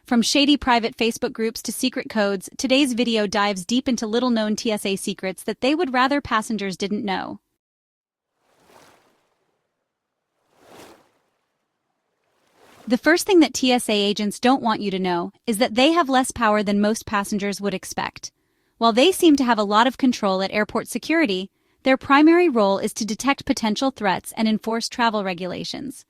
From shady private Facebook groups to secret codes, today's video dives deep into little-known TSA secrets that they would rather passengers didn't know. The first thing that TSA agents don't want you to know is that they have less power than most passengers would expect. While they seem to have a lot of control at airport security, their primary role is to detect potential threats and enforce travel regulations.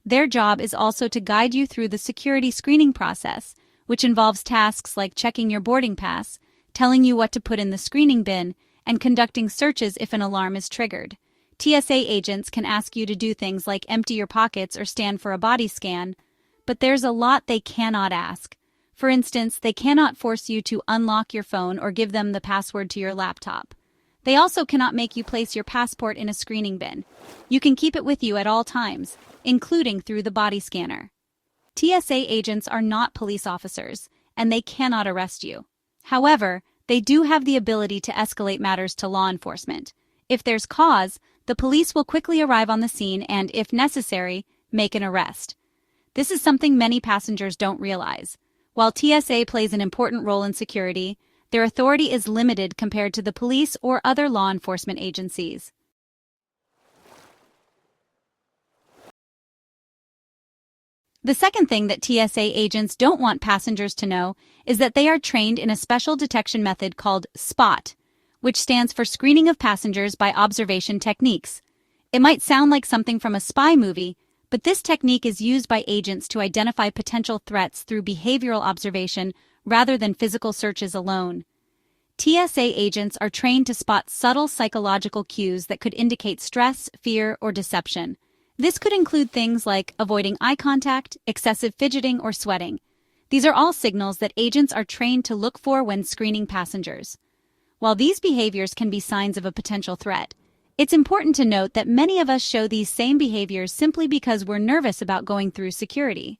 Their job is also to guide you through the security screening process, which involves tasks like checking your boarding pass, telling you what to put in the screening bin, and conducting searches if an alarm is triggered. TSA agents can ask you to do things like empty your pockets or stand for a body scan, but there's a lot they cannot ask. For instance, they cannot force you to unlock your phone or give them the password to your laptop. They also cannot make you place your passport in a screening bin. You can keep it with you at all times, including through the body scanner. TSA agents are not police officers, and they cannot arrest you. However, they do have the ability to escalate matters to law enforcement. If there's cause, the police will quickly arrive on the scene and, if necessary, make an arrest. This is something many passengers don't realize. While TSA plays an important role in security, their authority is limited compared to the police or other law enforcement agencies. The second thing that TSA agents don't want passengers to know is that they are trained in a special detection method called SPOT, which stands for Screening of Passengers by Observation Techniques. It might sound like something from a spy movie, but this technique is used by agents to identify potential threats through behavioral observation rather than physical searches alone. TSA agents are trained to spot subtle psychological cues that could indicate stress, fear, or deception. This could include things like avoiding eye contact, excessive fidgeting, or sweating. These are all signals that agents are trained to look for when screening passengers. While these behaviors can be signs of a potential threat, it's important to note that many of us show these same behaviors simply because we're nervous about going through security.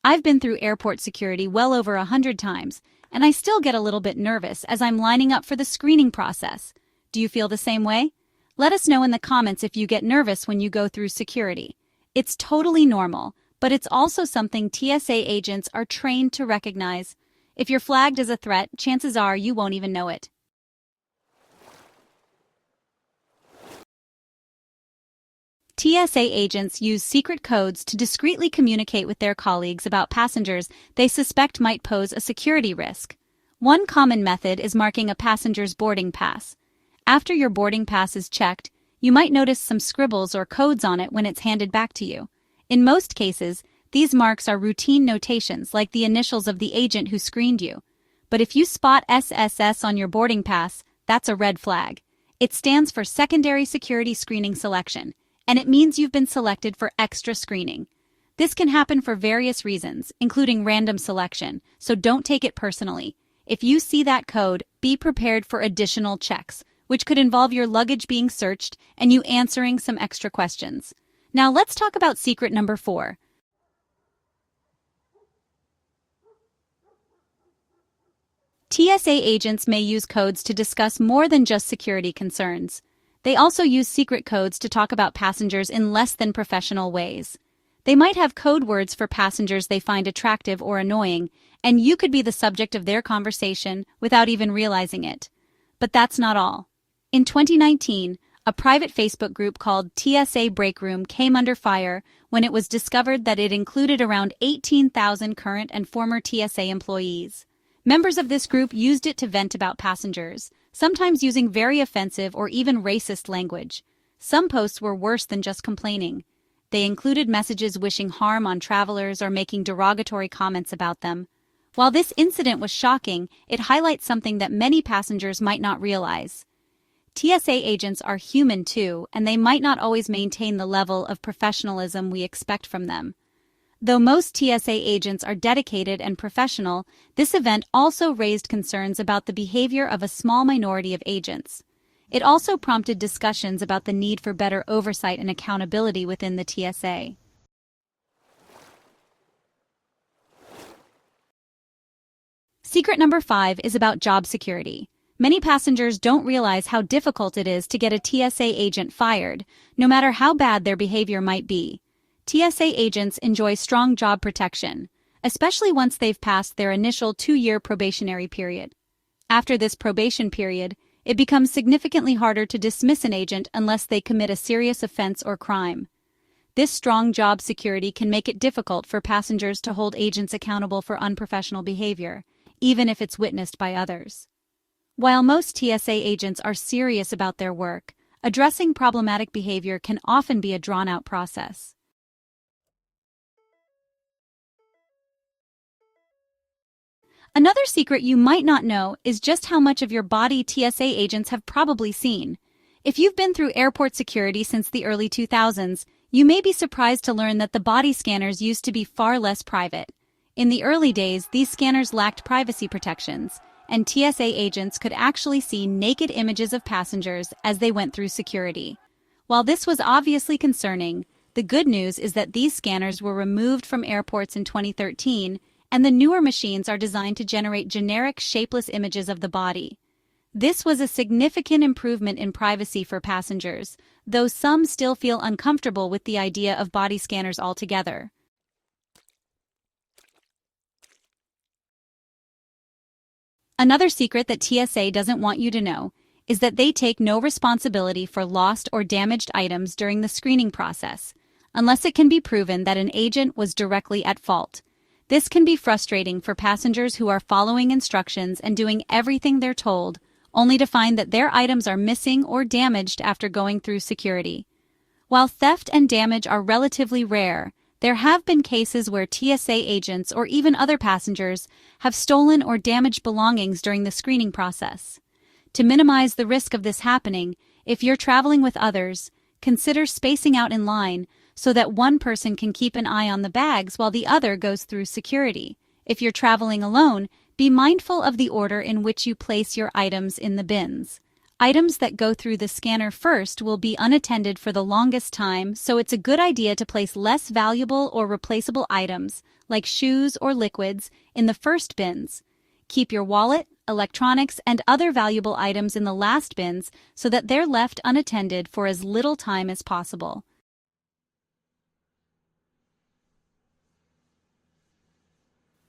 I've been through airport security well over 100 times, and I still get a little bit nervous as I'm lining up for the screening process. Do you feel the same way? Let us know in the comments if you get nervous when you go through security. It's totally normal, but it's also something TSA agents are trained to recognize. If you're flagged as a threat, chances are you won't even know it. TSA agents use secret codes to discreetly communicate with their colleagues about passengers they suspect might pose a security risk. One common method is marking a passenger's boarding pass. After your boarding pass is checked, you might notice some scribbles or codes on it when it's handed back to you. In most cases, these marks are routine notations like the initials of the agent who screened you. But if you spot SSS on your boarding pass, that's a red flag. It stands for Secondary Security Screening Selection, and it means you've been selected for extra screening. This can happen for various reasons, including random selection, so don't take it personally. If you see that code, be prepared for additional checks, which could involve your luggage being searched and you answering some extra questions. Now let's talk about secret number 4. TSA agents may use codes to discuss more than just security concerns. They also use secret codes to talk about passengers in less than professional ways. They might have code words for passengers they find attractive or annoying, and you could be the subject of their conversation without even realizing it. But that's not all. In 2019, a private Facebook group called TSA Break Room came under fire when it was discovered that it included around 18,000 current and former TSA employees. Members of this group used it to vent about passengers, sometimes using very offensive or even racist language. Some posts were worse than just complaining. They included messages wishing harm on travelers or making derogatory comments about them. While this incident was shocking, it highlights something that many passengers might not realize. TSA agents are human too, and they might not always maintain the level of professionalism we expect from them. Though most TSA agents are dedicated and professional, this event also raised concerns about the behavior of a small minority of agents. It also prompted discussions about the need for better oversight and accountability within the TSA. Secret number 5 is about job security. Many passengers don't realize how difficult it is to get a TSA agent fired, no matter how bad their behavior might be. TSA agents enjoy strong job protection. especially once they've passed their initial 2-year probationary period. After this probation period, it becomes significantly harder to dismiss an agent unless they commit a serious offense or crime. This strong job security can make it difficult for passengers to hold agents accountable for unprofessional behavior, even if it's witnessed by others. While most TSA agents are serious about their work, addressing problematic behavior can often be a drawn-out process. Another secret you might not know is just how much of your body TSA agents have probably seen. If you've been through airport security since the early 2000s, you may be surprised to learn that the body scanners used to be far less private. In the early days, these scanners lacked privacy protections, and TSA agents could actually see naked images of passengers as they went through security. While this was obviously concerning, the good news is that these scanners were removed from airports in 2013, and the newer machines are designed to generate generic, shapeless images of the body. This was a significant improvement in privacy for passengers, though some still feel uncomfortable with the idea of body scanners altogether. Another secret that TSA doesn't want you to know is that they take no responsibility for lost or damaged items during the screening process, unless it can be proven that an agent was directly at fault. This can be frustrating for passengers who are following instructions and doing everything they're told, only to find that their items are missing or damaged after going through security. While theft and damage are relatively rare, there have been cases where TSA agents or even other passengers have stolen or damaged belongings during the screening process. To minimize the risk of this happening, if you're traveling with others, consider spacing out in line so that one person can keep an eye on the bags while the other goes through security. If you're traveling alone, be mindful of the order in which you place your items in the bins. Items that go through the scanner first will be unattended for the longest time, so it's a good idea to place less valuable or replaceable items, like shoes or liquids, in the first bins. Keep your wallet, electronics, and other valuable items in the last bins so that they're left unattended for as little time as possible.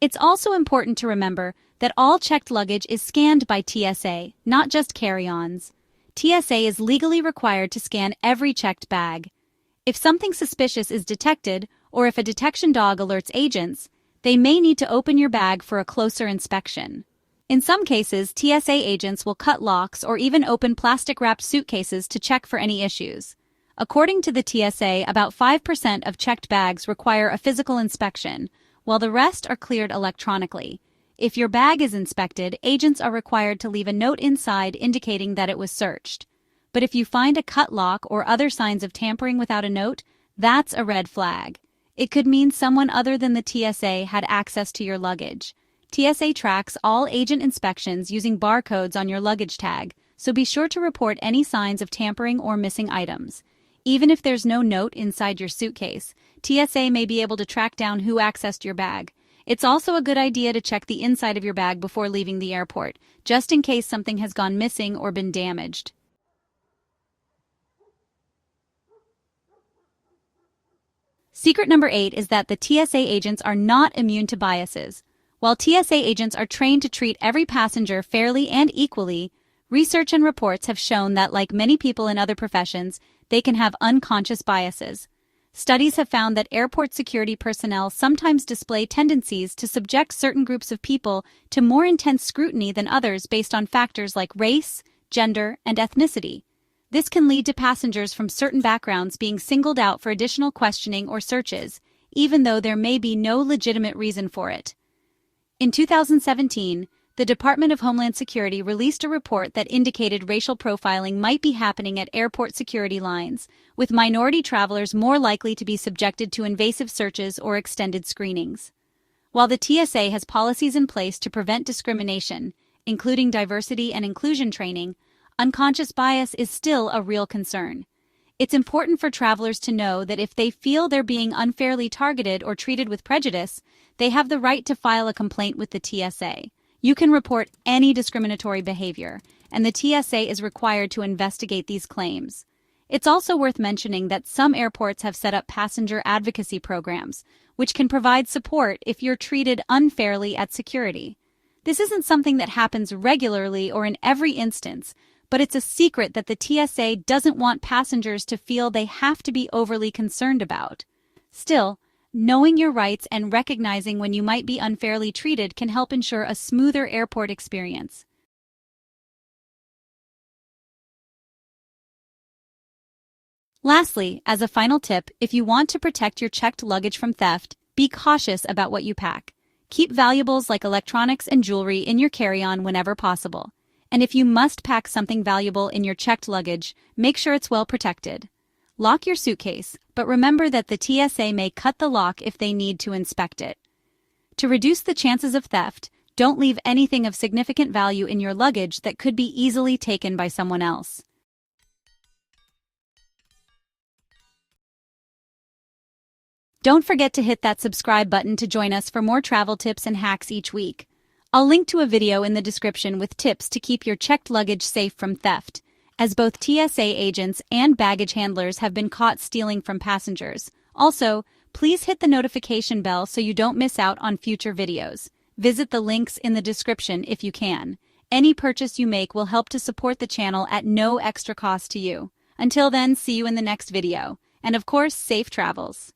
It's also important to remember that all checked luggage is scanned by TSA, not just carry-ons. TSA is legally required to scan every checked bag. If something suspicious is detected, or if a detection dog alerts agents, they may need to open your bag for a closer inspection. In some cases, TSA agents will cut locks or even open plastic-wrapped suitcases to check for any issues. According to the TSA, about 5% of checked bags require a physical inspection, while the rest are cleared electronically. If your bag is inspected, agents are required to leave a note inside indicating that it was searched. But if you find a cut lock or other signs of tampering without a note, that's a red flag. It could mean someone other than the TSA had access to your luggage. TSA tracks all agent inspections using barcodes on your luggage tag, so be sure to report any signs of tampering or missing items. Even if there's no note inside your suitcase, TSA may be able to track down who accessed your bag. It's also a good idea to check the inside of your bag before leaving the airport, just in case something has gone missing or been damaged. Secret number 8 is that the TSA agents are not immune to biases. While TSA agents are trained to treat every passenger fairly and equally, research and reports have shown that, like many people in other professions, they can have unconscious biases. Studies have found that airport security personnel sometimes display tendencies to subject certain groups of people to more intense scrutiny than others based on factors like race, gender, and ethnicity. This can lead to passengers from certain backgrounds being singled out for additional questioning or searches, even though there may be no legitimate reason for it. In 2017, the Department of Homeland Security released a report that indicated racial profiling might be happening at airport security lines, with minority travelers more likely to be subjected to invasive searches or extended screenings. While the TSA has policies in place to prevent discrimination, including diversity and inclusion training, unconscious bias is still a real concern. It's important for travelers to know that if they feel they're being unfairly targeted or treated with prejudice, they have the right to file a complaint with the TSA. You can report any discriminatory behavior, and the TSA is required to investigate these claims. It's also worth mentioning that some airports have set up passenger advocacy programs, which can provide support if you're treated unfairly at security. This isn't something that happens regularly or in every instance, but it's a secret that the TSA doesn't want passengers to feel they have to be overly concerned about. Still, knowing your rights and recognizing when you might be unfairly treated can help ensure a smoother airport experience. Lastly, as a final tip, if you want to protect your checked luggage from theft, be cautious about what you pack. Keep valuables like electronics and jewelry in your carry-on whenever possible. And if you must pack something valuable in your checked luggage, make sure it's well protected. Lock your suitcase, but remember that the TSA may cut the lock if they need to inspect it. To reduce the chances of theft, don't leave anything of significant value in your luggage that could be easily taken by someone else. Don't forget to hit that subscribe button to join us for more travel tips and hacks each week. I'll link to a video in the description with tips to keep your checked luggage safe from theft, as both TSA agents and baggage handlers have been caught stealing from passengers. Also, please hit the notification bell so you don't miss out on future videos. Visit the links in the description if you can. Any purchase you make will help to support the channel at no extra cost to you. Until then, see you in the next video. And of course, safe travels.